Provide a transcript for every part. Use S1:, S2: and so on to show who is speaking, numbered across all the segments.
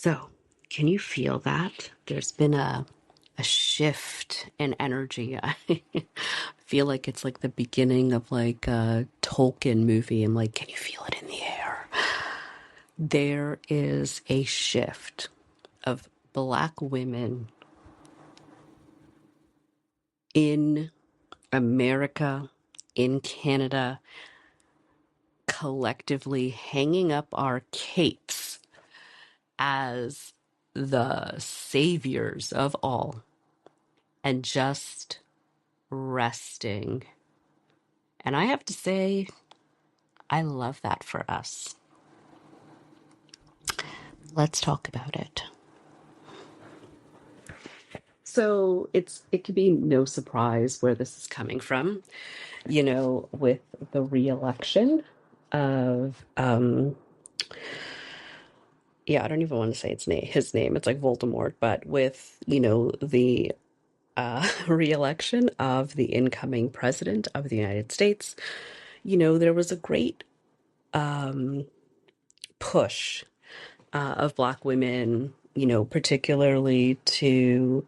S1: So, can you feel that? There's been a shift in energy. I feel like it's like the beginning of like a Tolkien movie. I'm like, can you feel it in the air? There is a shift of Black women in America, in Canada, collectively hanging up our capes as the saviors of all and just resting. And I have to say, I love that for us. Let's talk about it. So it could be no surprise where this is coming from, with the re-election of yeah, I don't even want to say his name. It's like Voldemort, but with, the re-election of the incoming president of the United States, there was a great push of Black women, particularly to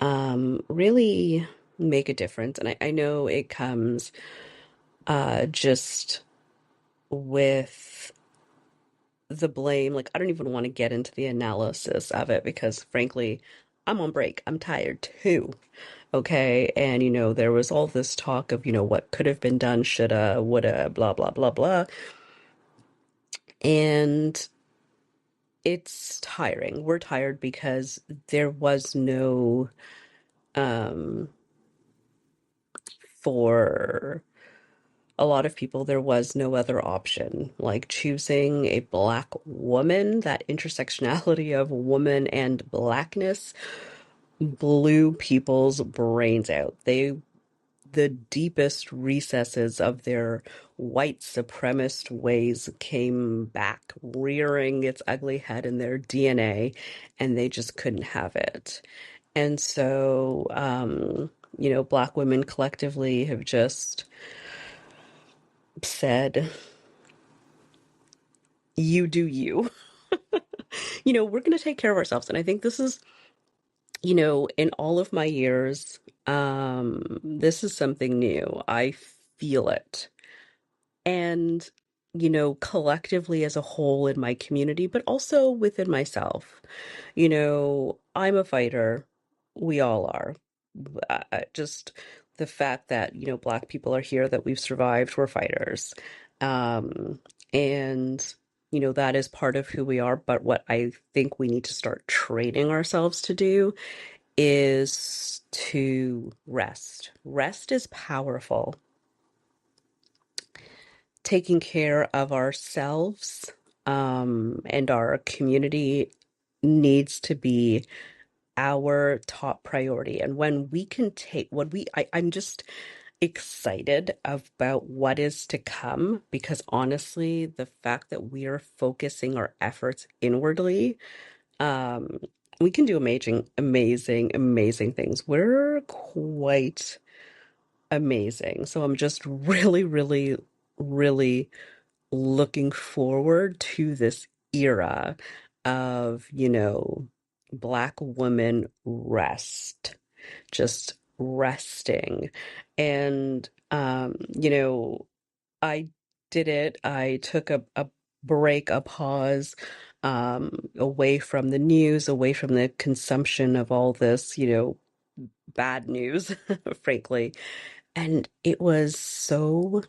S1: really make a difference. And I know it comes just with the blame. Like, I don't even want to get into the analysis of it because, frankly, I'm on break. I'm tired too. Okay. And, there was all this talk of, what could have been done, shoulda, woulda, blah, blah, blah, blah. And it's tiring. We're tired because there was no, for a lot of people, there was no other option. Like choosing a Black woman, that intersectionality of woman and Blackness blew people's brains out. The deepest recesses of their white supremacist ways came back, rearing its ugly head in their DNA, and they just couldn't have it. And so, Black women collectively have just said, you do you. We're going to take care of ourselves. And I think this is, in all of my years, this is something new. I feel it. And, collectively as a whole in my community, but also within myself. I'm a fighter. We all are. Just the fact that, Black people are here, that we've survived, we're fighters. And, that is part of who we are. But what I think we need to start training ourselves to do is to rest. Rest is powerful. Taking care of ourselves and our community needs to be our top priority. And when we can take what I'm just excited about what is to come, because honestly, the fact that we are focusing our efforts inwardly, we can do amazing things. We're quite amazing. So I'm just really looking forward to this era of, Black woman rest, just resting. And, I did it. I took a break, a pause, away from the news, away from the consumption of all this, bad news, frankly. And it was so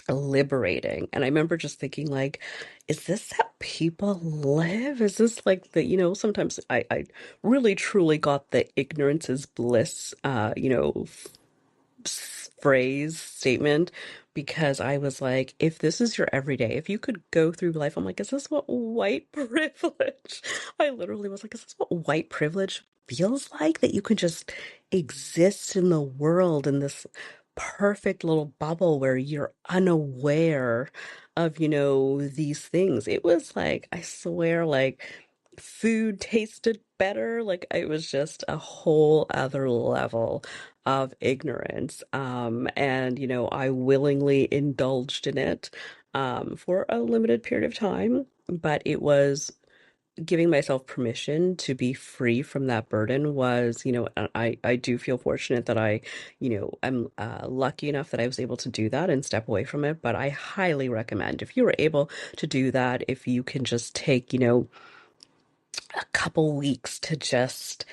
S1: liberating. And I remember just thinking, like, is this how people live? Is this like the, sometimes I really truly got the ignorance is bliss, phrase statement, because I was like, if this is your everyday, if you could go through life, I'm like, is this what white privilege? I literally was like, is this what white privilege feels like? That you can just exist in the world in this perfect little bubble where you're unaware of, these things. It was like, I swear, like food tasted better. Like it was just a whole other level of ignorance. And, I willingly indulged in it for a limited period of time, but it was giving myself permission to be free from that burden was, I do feel fortunate that I'm lucky enough that I was able to do that and step away from it. But I highly recommend if you were able to do that, if you can just take, a couple weeks to just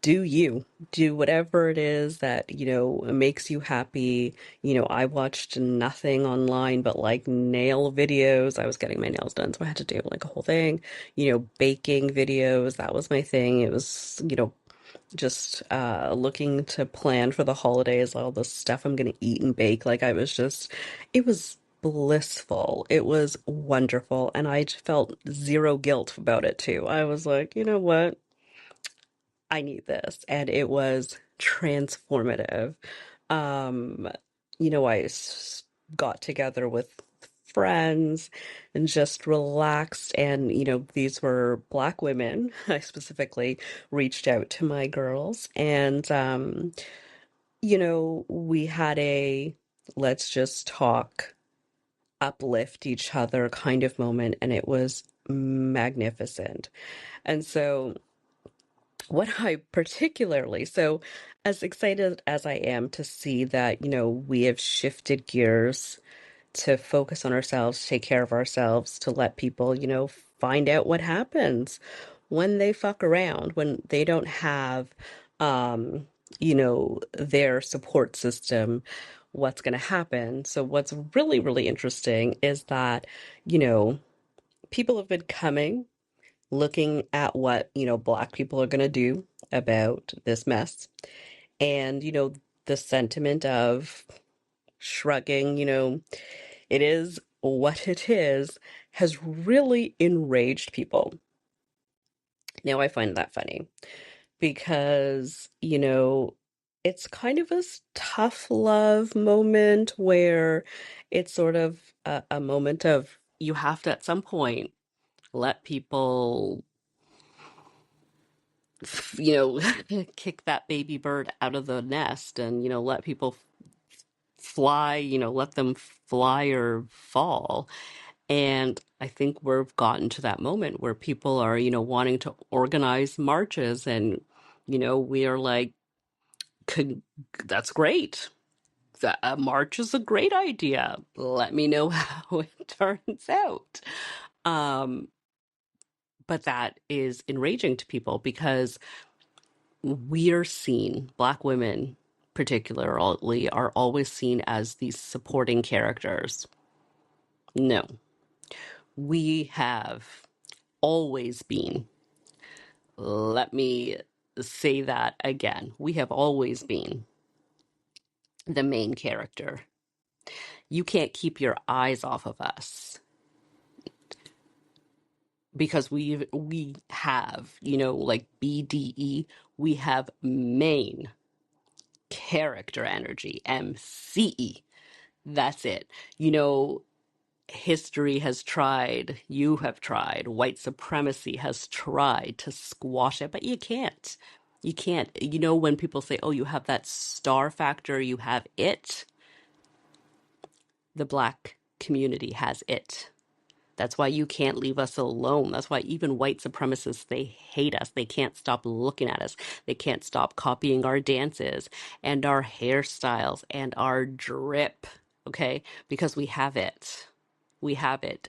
S1: do you do whatever it is that makes you happy. I watched nothing online but like nail videos. I was getting my nails done, so I had to do like a whole thing. Baking videos, that was my thing. It was just looking to plan for the holidays, all the stuff I'm gonna eat and bake. Like it was blissful, it was wonderful, and I felt zero guilt about it too. I was like, you know what, I need this. And it was transformative. Um, got together with friends and just relaxed. And, these were Black women. I specifically reached out to my girls and, we had a let's just talk, uplift each other kind of moment. And it was magnificent. And so, what I particularly, so as excited as I am to see that, we have shifted gears to focus on ourselves, take care of ourselves, to let people, find out what happens when they fuck around, when they don't have, their support system, what's going to happen. So what's really, really interesting is that, you know, people have been coming looking at what, Black people are going to do about this mess. And, the sentiment of shrugging, it is what it is, has really enraged people. Now, I find that funny because, it's kind of a tough love moment where it's sort of a moment of you have to, at some point, let people kick that baby bird out of the nest and, let people fly, let them fly or fall. And I think we've gotten to that moment where people are, wanting to organize marches and, we are like, could, that's great. A march is a great idea. Let me know how it turns out. Um, but that is enraging to people because we're seen, Black women particularly, are always seen as these supporting characters. No, we have always been, let me say that again, we have always been the main character. You can't keep your eyes off of us because we have, like BDE, we have main character energy, MCE. That's it. History has tried, you have tried, white supremacy has tried to squash it, but you can't. You can't. When people say, oh, you have that star factor, you have it, the Black community has it. That's why you can't leave us alone. That's why even white supremacists, they hate us. They can't stop looking at us. They can't stop copying our dances and our hairstyles and our drip, okay? Because we have it. We have it.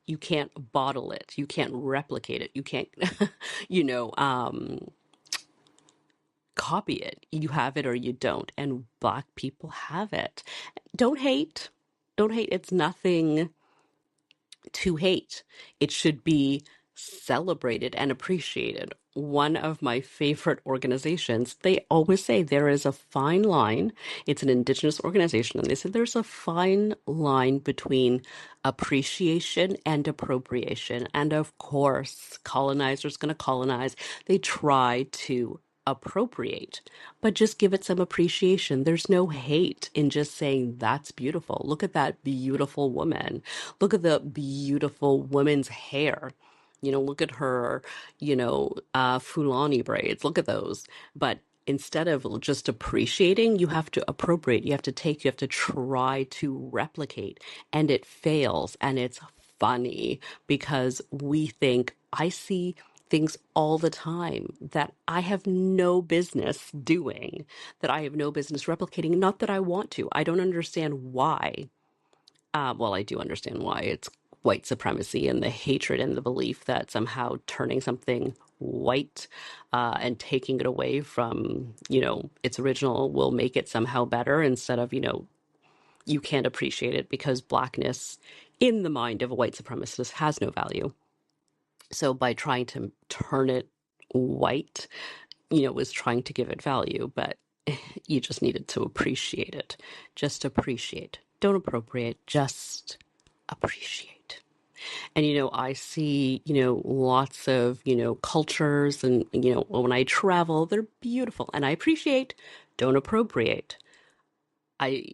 S1: You can't bottle it. You can't replicate it. You can't, you know, um, copy it. You have it or you don't. And Black people have it. Don't hate. Don't hate. It's nothing to hate. It should be celebrated and appreciated. One of my favorite organizations, they always say there is a fine line. It's an Indigenous organization, and they say there's a fine line between appreciation and appropriation. And of course, colonizers going to colonize. They try to appropriate, but just give it some appreciation. There's no hate in just saying that's beautiful. Look at that beautiful woman. Look at the beautiful woman's hair. Look at her, Fulani braids. Look at those. But instead of just appreciating, you have to appropriate. You have to take, you have to try to replicate. And it fails. And it's funny because we think, I see things all the time that I have no business doing, that I have no business replicating. Not that I want to. I don't understand why. Well, I do understand why. It's white supremacy and the hatred and the belief that somehow turning something white and taking it away from, its original will make it somehow better instead of, you can't appreciate it because blackness in the mind of a white supremacist has no value. So by trying to turn it white, was trying to give it value, but you just needed to appreciate it. Just appreciate. Don't appropriate, just appreciate. And, I see, lots of, cultures and, when I travel, they're beautiful and I appreciate, don't appropriate. I,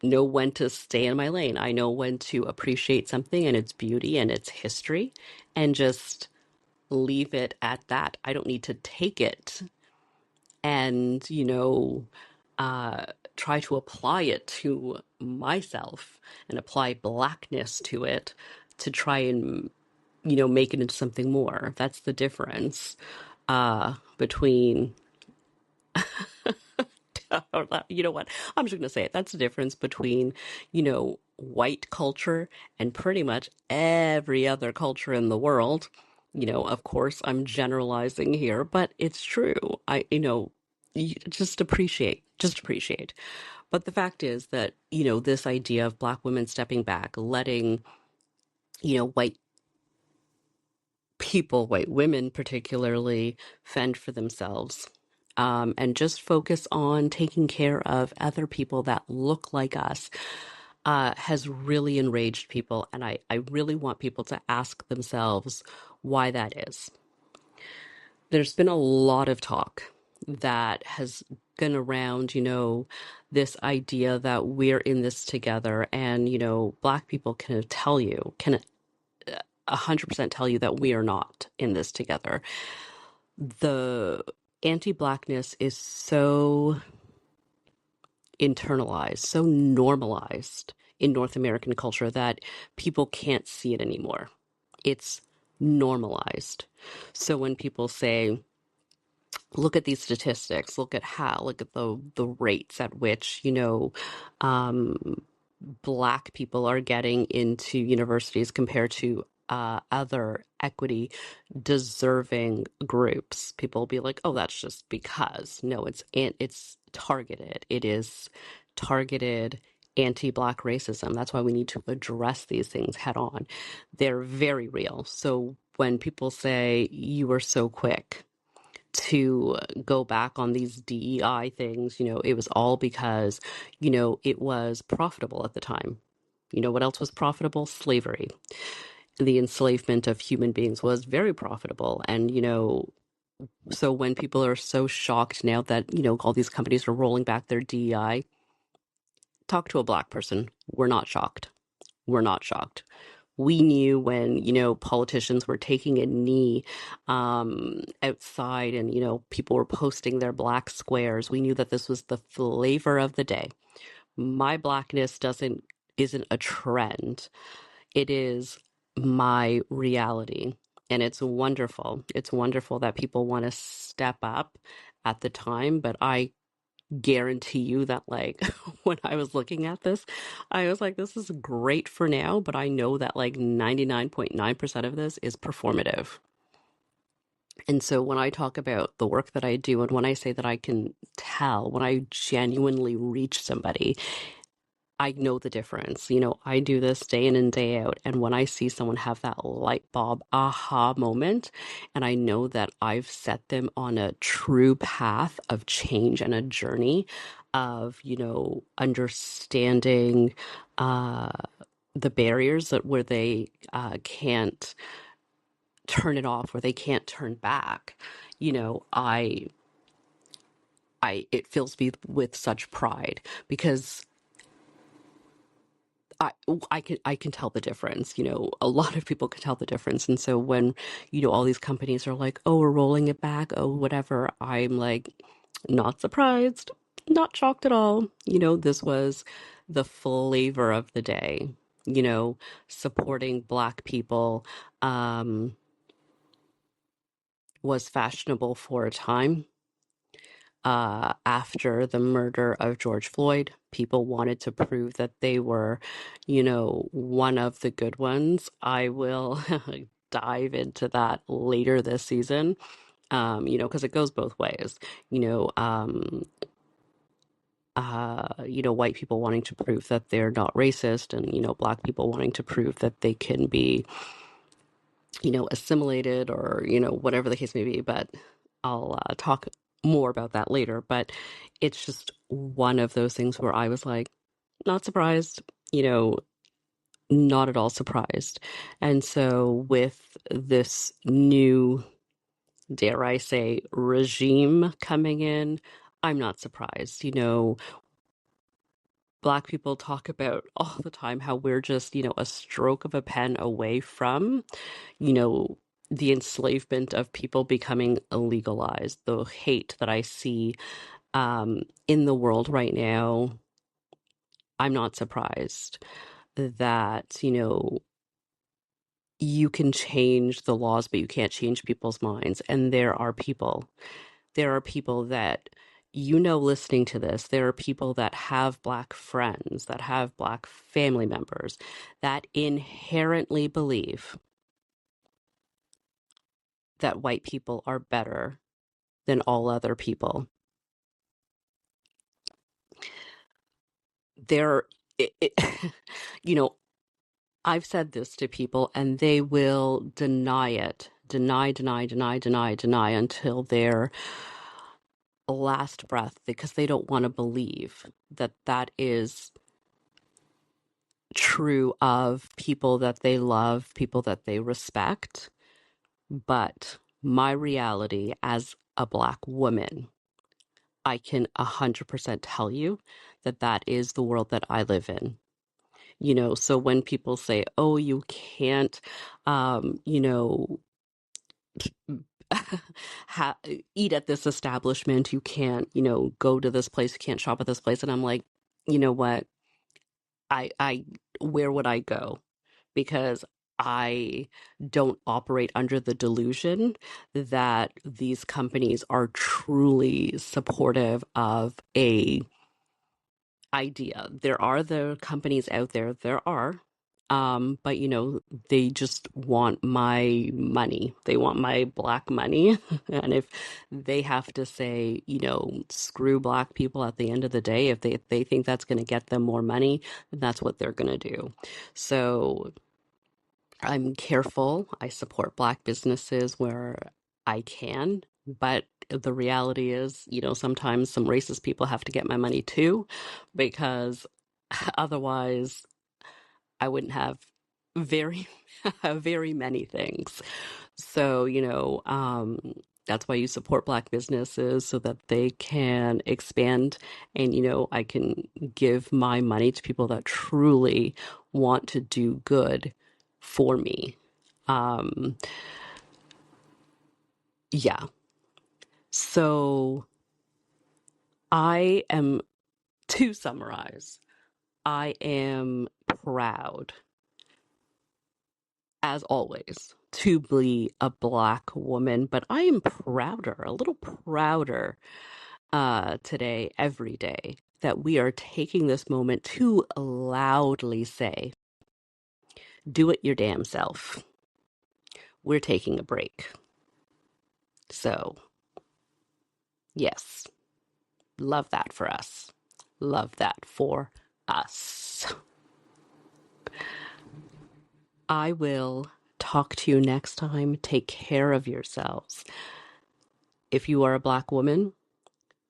S1: know when to stay in my lane. I know when to appreciate something and its beauty and its history and just leave it at that. I don't need to take it and, uh, try to apply it to myself and apply blackness to it to try and, make it into something more. That's the difference between, you know what? I'm just going to say it. That's the difference between, white culture and pretty much every other culture in the world. Of course, I'm generalizing here, but it's true. Just appreciate, just appreciate. But the fact is that, this idea of Black women stepping back, letting, white people, white women particularly, fend for themselves. And just focus on taking care of other people that look like us has really enraged people. And I really want people to ask themselves why that is. There's been a lot of talk that has gone around, this idea that we're in this together. And, Black people can 100% tell you that we are not in this together. The anti-Blackness is so internalized, so normalized in North American culture that people can't see it anymore. It's normalized. So when people say, look at these statistics, look at the rates at which, Black people are getting into universities compared to other equity deserving groups. People will be like, oh, that's just because. No, it's targeted. It is targeted anti-Black racism. That's why we need to address these things head on. They're very real. So when people say you were so quick to go back on these DEI things, it was all because, it was profitable at the time. What else was profitable? Slavery. The enslavement of human beings was very profitable. And, so when people are so shocked now that, all these companies are rolling back their DEI, talk to a Black person. We're not shocked. We're not shocked. We knew when, politicians were taking a knee outside and, people were posting their Black squares. We knew that this was the flavor of the day. My Blackness isn't a trend. It is my reality. And it's wonderful. It's wonderful that people want to step up at the time, but I guarantee you that when I was looking at this, I was like, this is great for now, but I know that 99.9% of this is performative. And so when I talk about the work that I do and when I say that I can tell, when I genuinely reach somebody, I know the difference. I do this day in and day out. And when I see someone have that light bulb aha moment, and I know that I've set them on a true path of change and a journey of, understanding the barriers where they can't turn it off, where they can't turn back, it fills me with such pride because I can tell the difference. A lot of people can tell the difference. And so when, all these companies are like, oh, we're rolling it back, oh, whatever, I'm like, not surprised, not shocked at all. This was the flavor of the day, supporting Black people, was fashionable for a time. After the murder of George Floyd, people wanted to prove that they were, one of the good ones. I will dive into that later this season, because it goes both ways. You know, um, White people wanting to prove that they're not racist, and Black people wanting to prove that they can be, assimilated, or whatever the case may be. But I'll talk more about that later. But it's just one of those things where I was like, not surprised, not at all surprised. And so with this new, dare I say, regime coming in, I'm not surprised. Black people talk about all the time how we're just, a stroke of a pen away from, you know, the enslavement of people becoming illegalized. The hate that I see in the world right now, I'm not surprised that, you can change the laws, but you can't change people's minds. And there are people that, listening to this, there are people that have Black friends, that have Black family members, that inherently believe that white people are better than all other people. There, it, you know, I've said this to people and they will deny it, deny until their last breath, because they don't want to believe that that is true of people that they love, people that they respect. But my reality as a Black woman, I can 100% tell you that that is the world that I live in. So when people say, oh, you can't, ha- eat at this establishment, you can't, go to this place, you can't shop at this place. And I'm like, you know what? I where would I go? Because I don't operate under the delusion that these companies are truly supportive of a idea. There are the companies out there, but they just want my money. They want my Black money. And if they have to say, screw Black people at the end of the day, if they think that's going to get them more money, then that's what they're going to do. So I'm careful. I support Black businesses where I can, but the reality is, sometimes some racist people have to get my money too, because otherwise I wouldn't have very, very many things. So, that's why you support Black businesses, so that they can expand, and, I can give my money to people that truly want to do good for me. Um, yeah. So to summarize, I am proud, as always, to be a Black woman, but I am prouder, a little prouder today, every day, that we are taking this moment to loudly say, do it your damn self. We're taking a break. So, yes, love that for us. Love that for us. I will talk to you next time. Take care of yourselves. If you are a Black woman,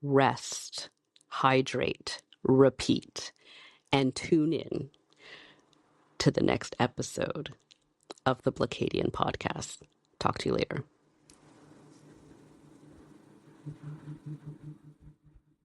S1: rest, hydrate, repeat, and tune in to the next episode of the Blacadian Podcast. Talk to you later.